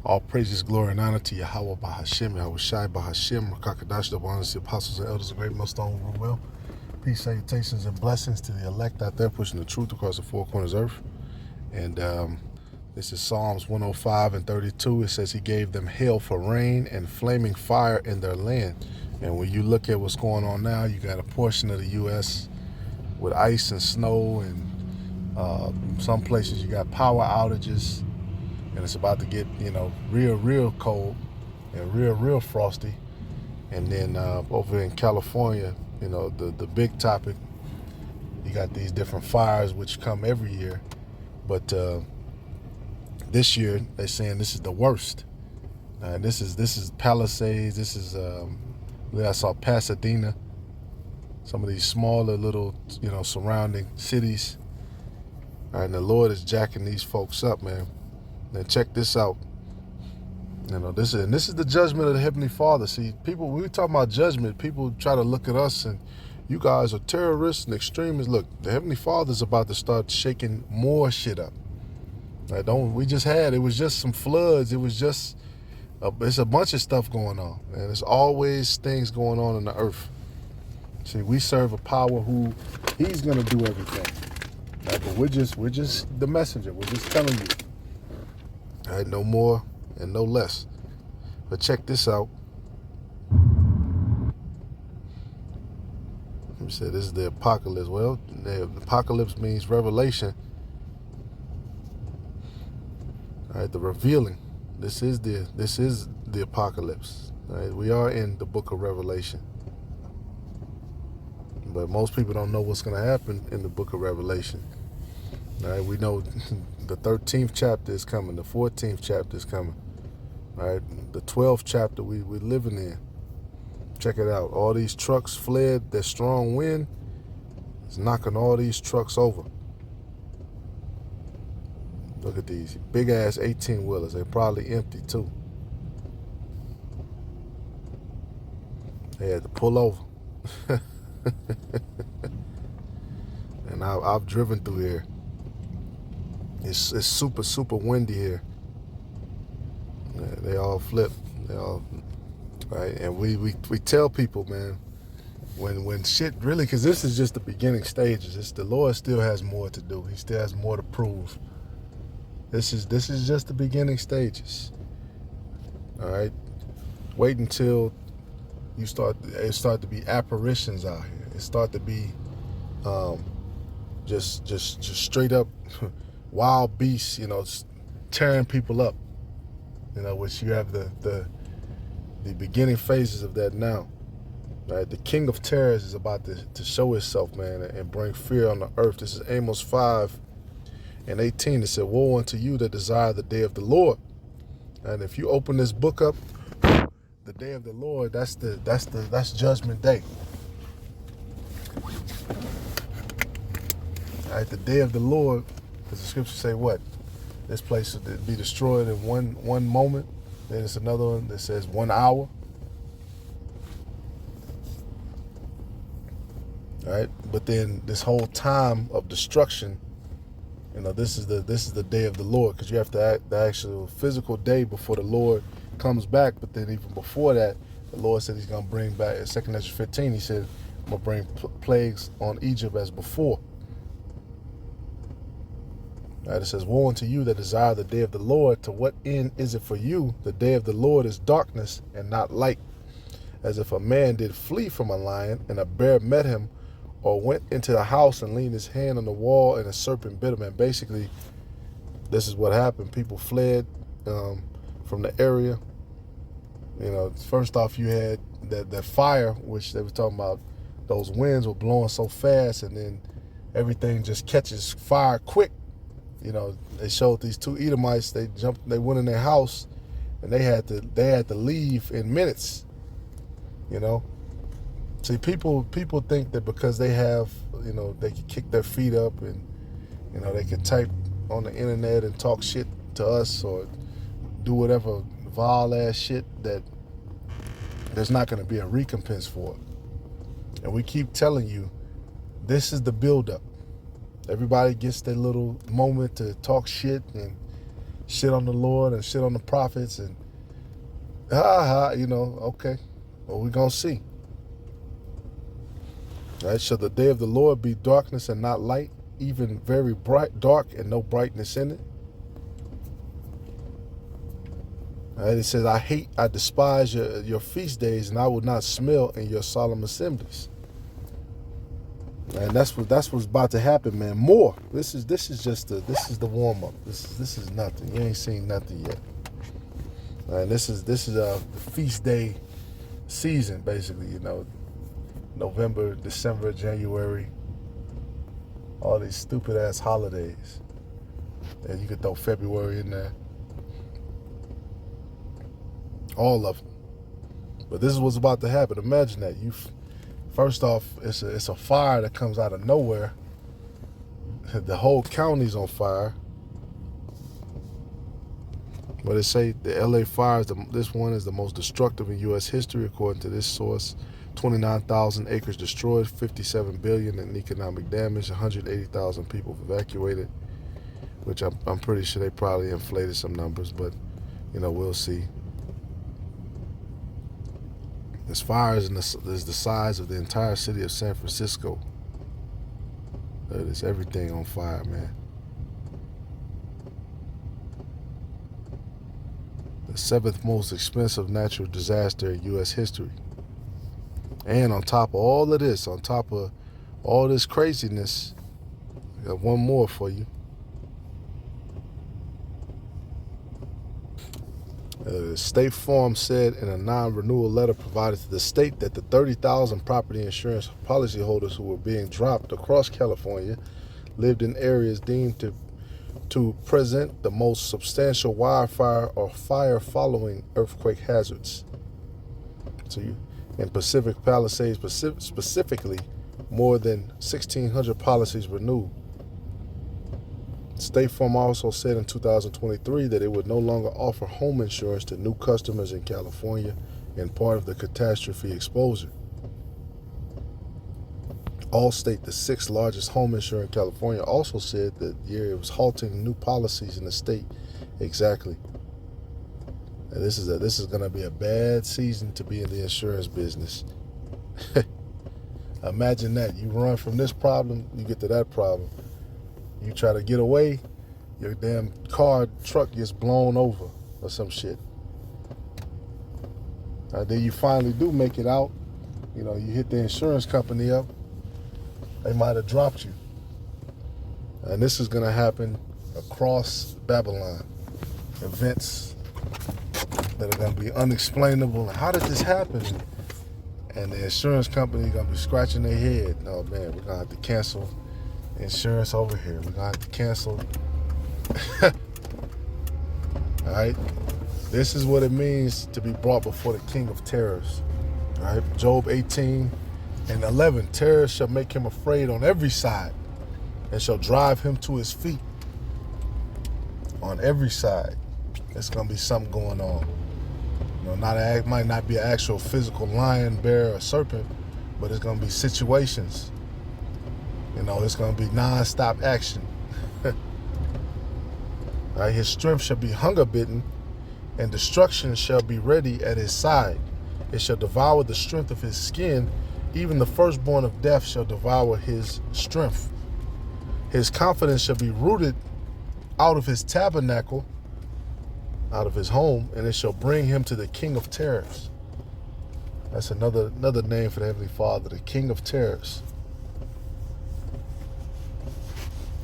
All praises, glory, and honor to Yahweh Bahashem, Yahweh Shai Bahashem, Rakakadash, the ones, the apostles and elders, the great millstone of will. Peace, salutations, and blessings to the elect out there pushing the truth across the four corners of earth. And this is Psalms 105 and 32. It says he gave them hail for rain and flaming fire in their land. And when you look at what's going on now, you got a portion of the U.S. with ice and snow, and some places you got power outages. And it's about to get, real cold and real frosty. And then over in California, the big topic, you got these different fires which come every year. But this year, they're saying this is the worst. This is Palisades. This is, I saw Pasadena. Some of these smaller little, surrounding cities. And the Lord is jacking these folks up, man. Now check this out. This is the judgment of the Heavenly Father. See, people, when we talk about judgment, people try to look at us and you guys are terrorists and extremists. Look, the Heavenly Father's about to start shaking more shit up. It was just some floods. It was just, it's a bunch of stuff going on. And there's always things going on in the earth. See, we serve a power who, he's going to do everything. But we're just the messenger. We're just telling you. All right, no more and no less. But check this out. Let me say this is the apocalypse. Well, the apocalypse means revelation. All right, the revealing. This is the apocalypse. All right, we are in the book of Revelation. But most people don't know what's going to happen in the book of Revelation. All right, we know the 13th chapter is coming. The 14th chapter is coming. All right, the 12th chapter we're living in. Check it out. All these trucks fled. That strong wind is knocking all these trucks over. Look at these big-ass 18-wheelers. They're probably empty, too. They had to pull over. And I've driven through here. It's super windy here. Yeah, they all flip. They all right. And we tell people, man, when shit really, because this is just the beginning stages. The Lord still has more to do. He still has more to prove. This is just the beginning stages. All right. Wait until it start to be apparitions out here. It start to be just straight up wild beasts, tearing people up, which you have the beginning phases of that now. Right? The king of terrors is about to show himself, man, and bring fear on the earth. This is Amos 5:18. It said, "Woe unto you that desire the day of the Lord." And if you open this book up, the day of the Lord, that's judgment day. All right, the day of the Lord, because the scriptures say what? This place will be destroyed in one moment. Then it's another one that says 1 hour. All right, but then this whole time of destruction, this is the day of the Lord, because you have to act the actual physical day before the Lord comes back. But then even before that, the Lord said he's going to bring back, in 2 Ezra 15, he said, I'm going to bring plagues on Egypt as before. Right, it says, "Woe unto you that desire the day of the Lord. To what end is it for you? The day of the Lord is darkness and not light. As if a man did flee from a lion, and a bear met him, or went into the house and leaned his hand on the wall, and a serpent bit him." And basically, this is what happened. People fled from the area. First off, you had that fire, which they were talking about. Those winds were blowing so fast, and then everything just catches fire quick. They showed these two Edomites. They went in their house, and they had to leave in minutes. See, people think that because they have, they can kick their feet up and, they can type on the internet and talk shit to us or do whatever vile ass shit, that there's not going to be a recompense for it. And we keep telling you, this is the buildup. Everybody gets their little moment to talk shit and shit on the Lord and shit on the prophets and okay. Well, we're going to see. Right? Shall the day of the Lord be darkness and not light, even very bright, dark and no brightness in it? Right? It says, I despise your feast days, and I will not smell in your solemn assemblies. And that's what's about to happen, man. More. This is the warm up. This is nothing. You ain't seen nothing yet. And this is the feast day season, basically. November, December, January, all these stupid ass holidays. And you could throw February in there. All of them. But this is what's about to happen. Imagine that. First off, it's a fire that comes out of nowhere. The whole county's on fire. But they say the LA fires, this one is the most destructive in U.S. history, according to this source. 29,000 acres destroyed, $57 billion in economic damage, 180,000 people evacuated, which I'm pretty sure they probably inflated some numbers, but we'll see. This fire is the size of the entire city of San Francisco. There's everything on fire, man. The 7th most expensive natural disaster in U.S. history. And on top of all of this, on top of all this craziness, I got one more for you. State Farm said in a non-renewal letter provided to the state that the 30,000 property insurance policyholders who were being dropped across California lived in areas deemed to present the most substantial wildfire or fire following earthquake hazards. In Pacific Palisades specifically, more than 1,600 policies renewed. State Farm also said in 2023 that it would no longer offer home insurance to new customers in California in part of the catastrophe exposure. Allstate, the 6th largest home insurer in California, also said that it was halting new policies in the state. Exactly. And this is going to be a bad season to be in the insurance business. Imagine that. You run from this problem, you get to that problem. You try to get away, your damn truck gets blown over or some shit. Then you finally do make it out. You hit the insurance company up. They might have dropped you. And this is going to happen across Babylon. Events that are going to be unexplainable. How did this happen? And the insurance company is going to be scratching their head. Oh, man, we're going to have to cancel insurance over here. We're going to have to cancel. All right? This is what it means to be brought before the King of Terrors. All right? Job 18:11. Terrors shall make him afraid on every side and shall drive him to his feet. On every side. There's going to be something going on. Might not be an actual physical lion, bear, or serpent, but it's going to be situations. It's going to be non-stop action. Right? His strength shall be hunger bitten, and destruction shall be ready at his side. It shall devour the strength of his skin. Even the firstborn of death shall devour his strength. His confidence shall be rooted out of his tabernacle, out of his home, and it shall bring him to the King of Terrors. That's another name for the Heavenly Father, the King of Terrors.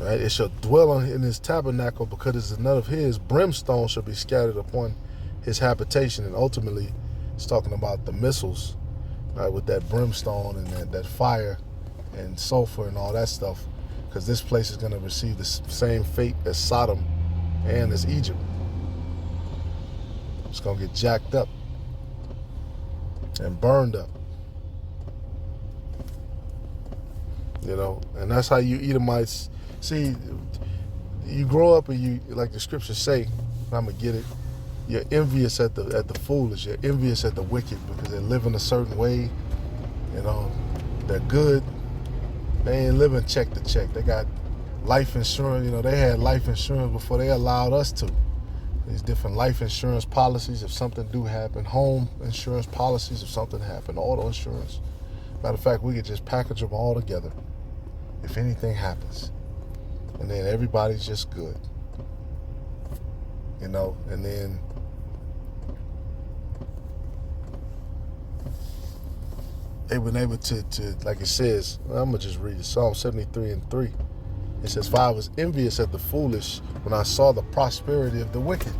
Right? It shall dwell in his tabernacle because it's none of his. Brimstone shall be scattered upon his habitation. And ultimately, it's talking about the missiles, right, with that brimstone and that fire and sulfur and all that stuff. Because this place is going to receive the same fate as Sodom and as Egypt. It's going to get jacked up and burned up. And that's how you Edomites. See, you grow up and you, like the scriptures say, I'm going to get it, you're envious at the foolish, you're envious at the wicked because they live in a certain way, they're good, they ain't living check to check, they got life insurance, they had life insurance before they allowed us to. these different life insurance policies if something do happen, home insurance policies if something happen, auto insurance. Matter of fact, we could just package them all together if anything happens. And then everybody's just good. And then they've been able to like it says, I'm going to just read it, Psalm 73:3. It says, "For I was envious at the foolish when I saw the prosperity of the wicked."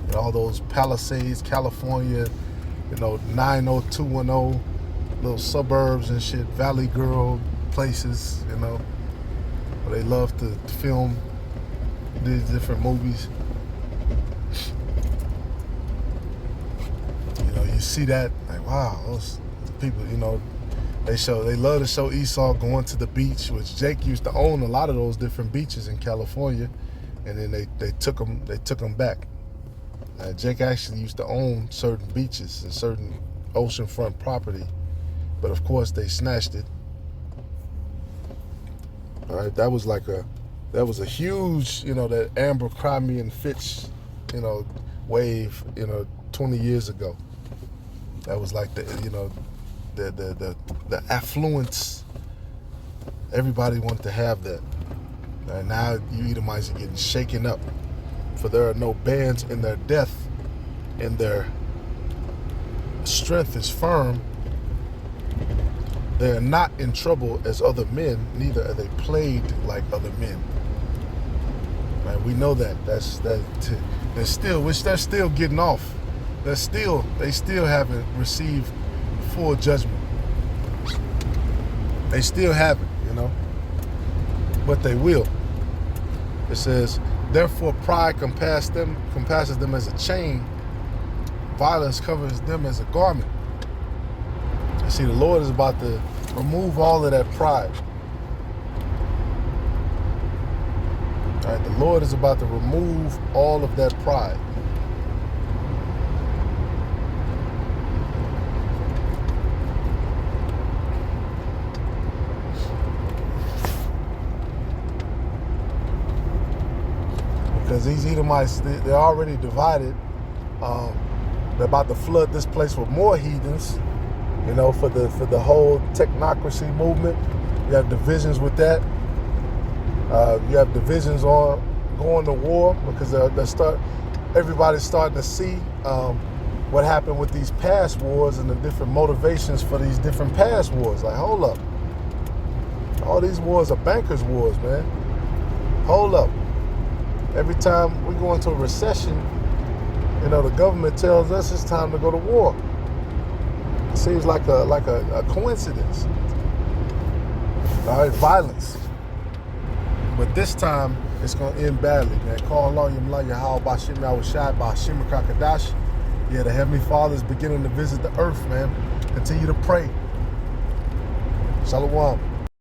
And all those Palisades, California, 90210, little suburbs and shit, Valley Girl places, where they love to film these different movies. You see that, like, wow, those people, they love to show Esau going to the beach, which Jake used to own a lot of those different beaches in California, and then they took them back. Jake actually used to own certain beaches and certain oceanfront property, but of course they snatched it. All right, that was a huge, that Amber Crimean Fitch, wave, 20 years ago. That was like the affluence. Everybody wanted to have that. And now you Edomites are getting shaken up, for there are no bands in their death, and their strength is firm. They are not in trouble as other men, neither are they plagued like other men. Right? We know that. They're still getting off. They still haven't received full judgment. They still haven't, but they will. It says, "Therefore pride compasses them as a chain. Violence covers them as a garment." You see, the Lord is about to remove all of that pride. All right, the Lord is about to remove all of that pride. Because these Edomites, they're already divided. They're about to flood this place with more heathens, for the whole technocracy movement. You have divisions with that. You have divisions on going to war, because everybody's starting to see what happened with these past wars and the different motivations for these different past wars. Like, hold up. All these wars are bankers' wars, man. Hold up. Every time we go into a recession, the government tells us it's time to go to war. It seems like a coincidence. All right, violence. But this time, it's going to end badly, man. Call Allah Yamla Yahal Bashim Yahweh Bashim Kakadash. Yeah, the Heavenly Father is beginning to visit the earth, man. Continue to pray. Shalom.